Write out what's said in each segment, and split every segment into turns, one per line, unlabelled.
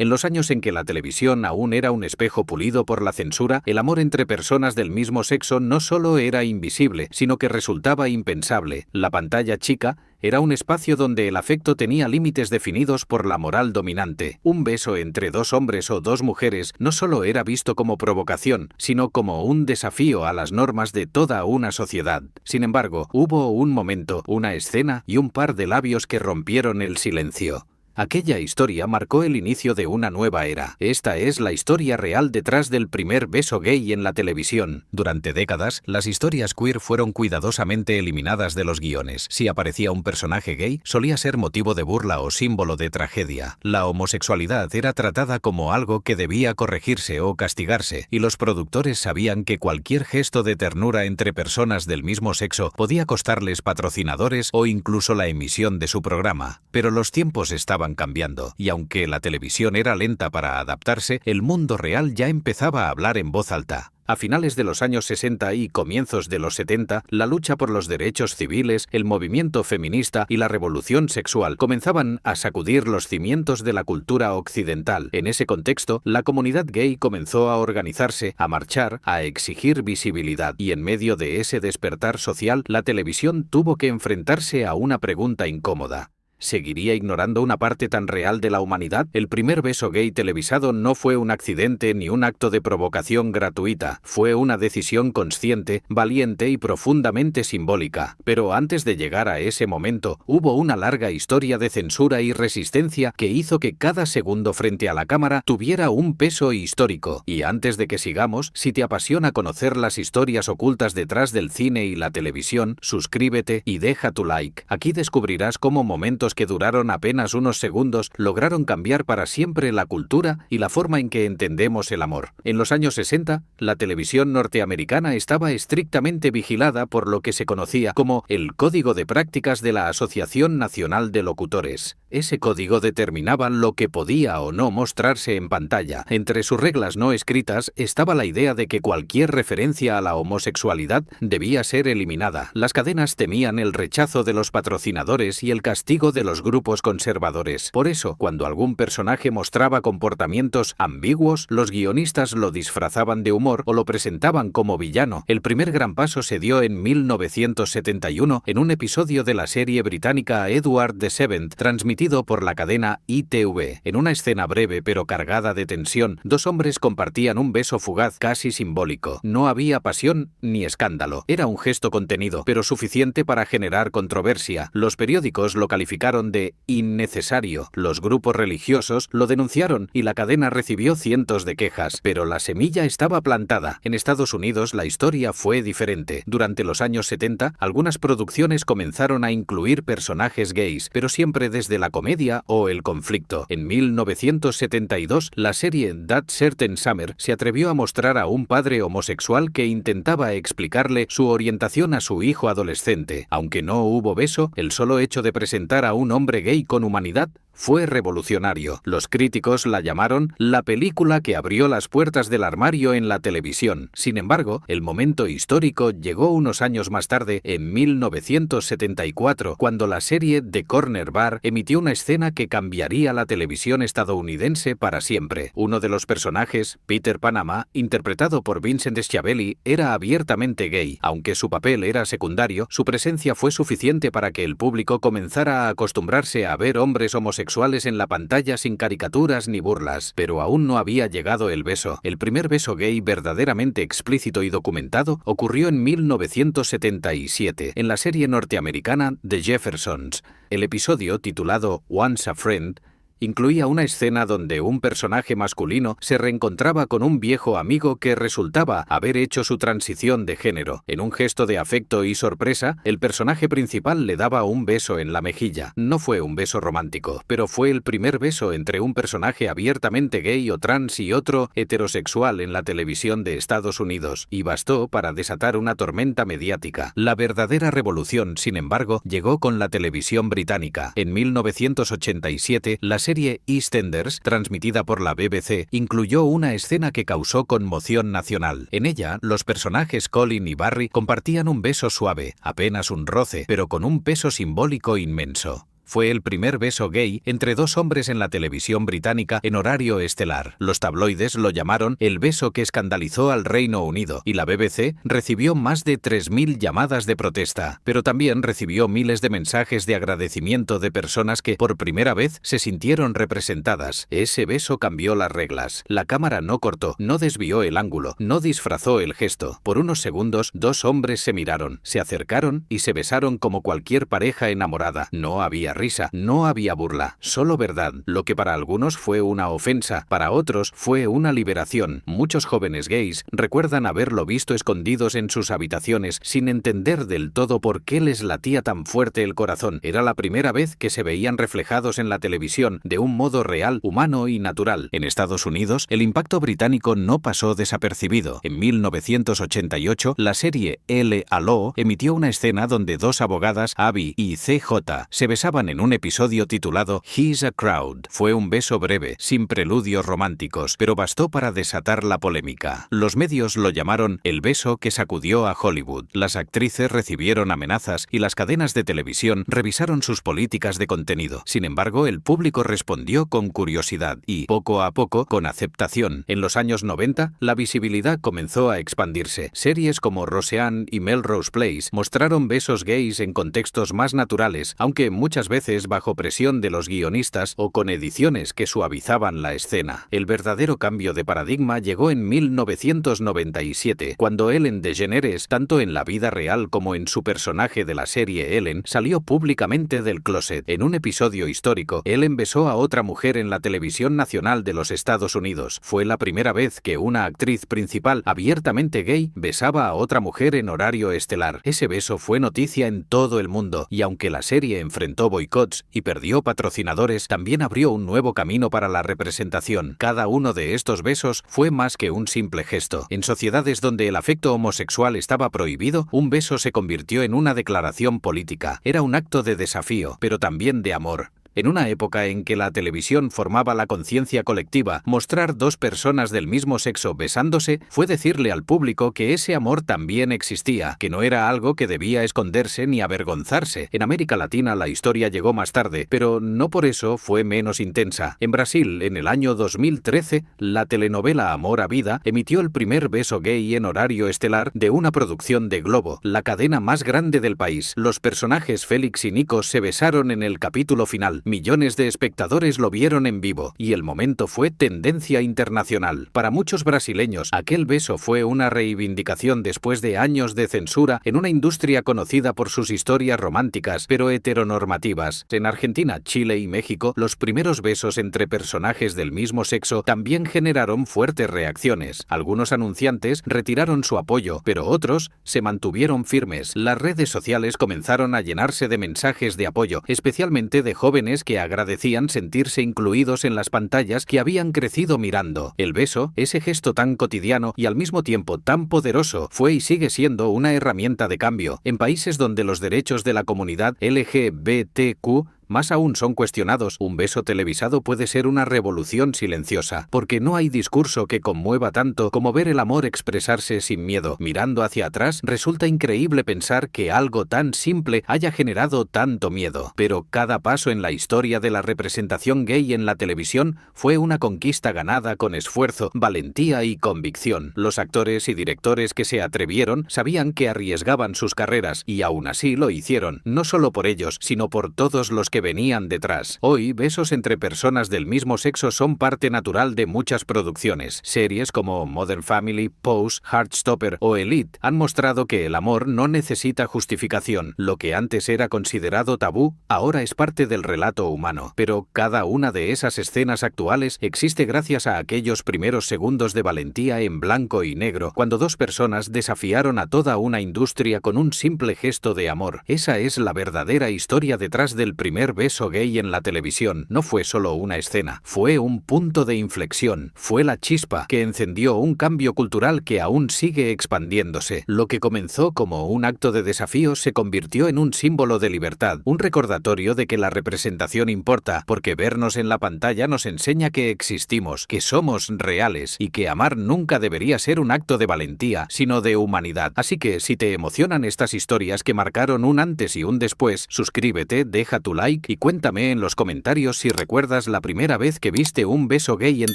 En los años en que la televisión aún era un espejo pulido por la censura, el amor entre personas del mismo sexo no solo era invisible, sino que resultaba impensable. La pantalla chica era un espacio donde el afecto tenía límites definidos por la moral dominante. Un beso entre dos hombres o dos mujeres no solo era visto como provocación, sino como un desafío a las normas de toda una sociedad. Sin embargo, hubo un momento, una escena y un par de labios que rompieron el silencio. Aquella historia marcó el inicio de una nueva era. Esta es la historia real detrás del primer beso gay en la televisión. Durante décadas, las historias queer fueron cuidadosamente eliminadas de los guiones. Si aparecía un personaje gay, solía ser motivo de burla o símbolo de tragedia. La homosexualidad era tratada como algo que debía corregirse o castigarse, y los productores sabían que cualquier gesto de ternura entre personas del mismo sexo podía costarles patrocinadores o incluso la emisión de su programa. Pero los tiempos estaban cambiando, y aunque la televisión era lenta para adaptarse, el mundo real ya empezaba a hablar en voz alta. A finales de los años 60 y comienzos de los 70, la lucha por los derechos civiles, el movimiento feminista y la revolución sexual comenzaban a sacudir los cimientos de la cultura occidental. En ese contexto, la comunidad gay comenzó a organizarse, a marchar, a exigir visibilidad. Y en medio de ese despertar social, la televisión tuvo que enfrentarse a una pregunta incómoda. ¿Seguiría ignorando una parte tan real de la humanidad? El primer beso gay televisado no fue un accidente ni un acto de provocación gratuita. Fue una decisión consciente, valiente y profundamente simbólica. Pero antes de llegar a ese momento, hubo una larga historia de censura y resistencia que hizo que cada segundo frente a la cámara tuviera un peso histórico. Y antes de que sigamos, si te apasiona conocer las historias ocultas detrás del cine y la televisión, suscríbete y deja tu like. Aquí descubrirás cómo momentos que duraron apenas unos segundos lograron cambiar para siempre la cultura y la forma en que entendemos el amor. En los años 60, la televisión norteamericana estaba estrictamente vigilada por lo que se conocía como el Código de Prácticas de la Asociación Nacional de Locutores. Ese código determinaba lo que podía o no mostrarse en pantalla. Entre sus reglas no escritas estaba la idea de que cualquier referencia a la homosexualidad debía ser eliminada. Las cadenas temían el rechazo de los patrocinadores y el castigo de los grupos conservadores. Por eso, cuando algún personaje mostraba comportamientos ambiguos, los guionistas lo disfrazaban de humor o lo presentaban como villano. El primer gran paso se dio en 1971 en un episodio de la serie británica Edward VII, transmitido por la cadena ITV. En una escena breve pero cargada de tensión, dos hombres compartían un beso fugaz casi simbólico. No había pasión ni escándalo. Era un gesto contenido, pero suficiente para generar controversia. Los periódicos lo calificaron de innecesario. Los grupos religiosos lo denunciaron y la cadena recibió cientos de quejas, pero la semilla estaba plantada. En Estados Unidos la historia fue diferente. Durante los años 70, algunas producciones comenzaron a incluir personajes gays, pero siempre desde la comedia o el conflicto. En 1972, la serie That Certain Summer se atrevió a mostrar a un padre homosexual que intentaba explicarle su orientación a su hijo adolescente. Aunque no hubo beso, el solo hecho de presentar a un hombre gay con humanidad fue revolucionario. Los críticos la llamaron la película que abrió las puertas del armario en la televisión. Sin embargo, el momento histórico llegó unos años más tarde, en 1974, cuando la serie The Corner Bar emitió una escena que cambiaría la televisión estadounidense para siempre. Uno de los personajes, Peter Panama, interpretado por Vincent Schiavelli, era abiertamente gay. Aunque su papel era secundario, su presencia fue suficiente para que el público comenzara a acostumbrarse a ver hombres homosexuales en la pantalla sin caricaturas ni burlas. Pero aún no había llegado el beso. El primer beso gay verdaderamente explícito y documentado ocurrió en 1977, en la serie norteamericana The Jeffersons. El episodio, titulado Once a Friend, incluía una escena donde un personaje masculino se reencontraba con un viejo amigo que resultaba haber hecho su transición de género. En un gesto de afecto y sorpresa, el personaje principal le daba un beso en la mejilla. No fue un beso romántico, pero fue el primer beso entre un personaje abiertamente gay o trans y otro heterosexual en la televisión de Estados Unidos, y bastó para desatar una tormenta mediática. La verdadera revolución, sin embargo, llegó con la televisión británica. En 1987, la serie EastEnders, transmitida por la BBC, incluyó una escena que causó conmoción nacional. En ella, los personajes Colin y Barry compartían un beso suave, apenas un roce, pero con un peso simbólico inmenso. Fue el primer beso gay entre dos hombres en la televisión británica en horario estelar. Los tabloides lo llamaron el beso que escandalizó al Reino Unido y la BBC recibió más de 3.000 llamadas de protesta, pero también recibió miles de mensajes de agradecimiento de personas que por primera vez se sintieron representadas. Ese beso cambió las reglas. La cámara no cortó, no desvió el ángulo, no disfrazó el gesto. Por unos segundos, dos hombres se miraron, se acercaron y se besaron como cualquier pareja enamorada. No había risa, no había burla, solo verdad. Lo que para algunos fue una ofensa, para otros fue una liberación. Muchos jóvenes gays recuerdan haberlo visto escondidos en sus habitaciones sin entender del todo por qué les latía tan fuerte el corazón. Era la primera vez que se veían reflejados en la televisión de un modo real, humano y natural. En Estados Unidos, el impacto británico no pasó desapercibido. En 1988, la serie L a Law emitió una escena donde dos abogadas, Abby y CJ, se besaban en un episodio titulado He's a Crowd. Fue un beso breve, sin preludios románticos, pero bastó para desatar la polémica. Los medios lo llamaron el beso que sacudió a Hollywood. Las actrices recibieron amenazas y las cadenas de televisión revisaron sus políticas de contenido. Sin embargo, el público respondió con curiosidad y, poco a poco, con aceptación. En los años 90, la visibilidad comenzó a expandirse. Series como Roseanne y Melrose Place mostraron besos gays en contextos más naturales, aunque muchas veces bajo presión de los guionistas o con ediciones que suavizaban la escena. El verdadero cambio de paradigma llegó en 1997, cuando Ellen DeGeneres, tanto en la vida real como en su personaje de la serie Ellen, salió públicamente del closet. En un episodio histórico, Ellen besó a otra mujer en la televisión nacional de los Estados Unidos. Fue la primera vez que una actriz principal abiertamente gay besaba a otra mujer en horario estelar. Ese beso fue noticia en todo el mundo, y aunque la serie enfrentó boicots y perdió patrocinadores, también abrió un nuevo camino para la representación. Cada uno de estos besos fue más que un simple gesto. En sociedades donde el afecto homosexual estaba prohibido, un beso se convirtió en una declaración política. Era un acto de desafío, pero también de amor. En una época en que la televisión formaba la conciencia colectiva, mostrar dos personas del mismo sexo besándose fue decirle al público que ese amor también existía, que no era algo que debía esconderse ni avergonzarse. En América Latina la historia llegó más tarde, pero no por eso fue menos intensa. En Brasil, en el año 2013, la telenovela Amor a Vida emitió el primer beso gay en horario estelar de una producción de Globo, la cadena más grande del país. Los personajes Félix y Nico se besaron en el capítulo final. Millones de espectadores lo vieron en vivo y el momento fue tendencia internacional. Para muchos brasileños, aquel beso fue una reivindicación después de años de censura en una industria conocida por sus historias románticas, pero heteronormativas. En Argentina, Chile y México, los primeros besos entre personajes del mismo sexo también generaron fuertes reacciones. Algunos anunciantes retiraron su apoyo, pero otros se mantuvieron firmes. Las redes sociales comenzaron a llenarse de mensajes de apoyo, especialmente de jóvenes que agradecían sentirse incluidos en las pantallas que habían crecido mirando. El beso, ese gesto tan cotidiano y al mismo tiempo tan poderoso, fue y sigue siendo una herramienta de cambio. En países donde los derechos de la comunidad LGBTQ más aún son cuestionados, un beso televisado puede ser una revolución silenciosa, porque no hay discurso que conmueva tanto como ver el amor expresarse sin miedo. Mirando hacia atrás, resulta increíble pensar que algo tan simple haya generado tanto miedo. Pero cada paso en la historia de la representación gay en la televisión fue una conquista ganada con esfuerzo, valentía y convicción. Los actores y directores que se atrevieron sabían que arriesgaban sus carreras y aún así lo hicieron, no solo por ellos, sino por todos los que venían detrás. Hoy, besos entre personas del mismo sexo son parte natural de muchas producciones. Series como Modern Family, Pose, Heartstopper o Elite han mostrado que el amor no necesita justificación. Lo que antes era considerado tabú, ahora es parte del relato humano. Pero cada una de esas escenas actuales existe gracias a aquellos primeros segundos de valentía en blanco y negro, cuando dos personas desafiaron a toda una industria con un simple gesto de amor. Esa es la verdadera historia detrás del primer beso gay en la televisión. No fue solo una escena, fue un punto de inflexión, fue la chispa que encendió un cambio cultural que aún sigue expandiéndose. Lo que comenzó como un acto de desafío se convirtió en un símbolo de libertad, un recordatorio de que la representación importa, porque vernos en la pantalla nos enseña que existimos, que somos reales y que amar nunca debería ser un acto de valentía, sino de humanidad. Así que si te emocionan estas historias que marcaron un antes y un después, suscríbete, deja tu like like y cuéntame en los comentarios si recuerdas la primera vez que viste un beso gay en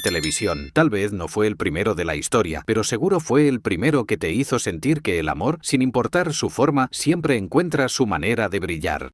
televisión. Tal vez no fue el primero de la historia, pero seguro fue el primero que te hizo sentir que el amor, sin importar su forma, siempre encuentra su manera de brillar.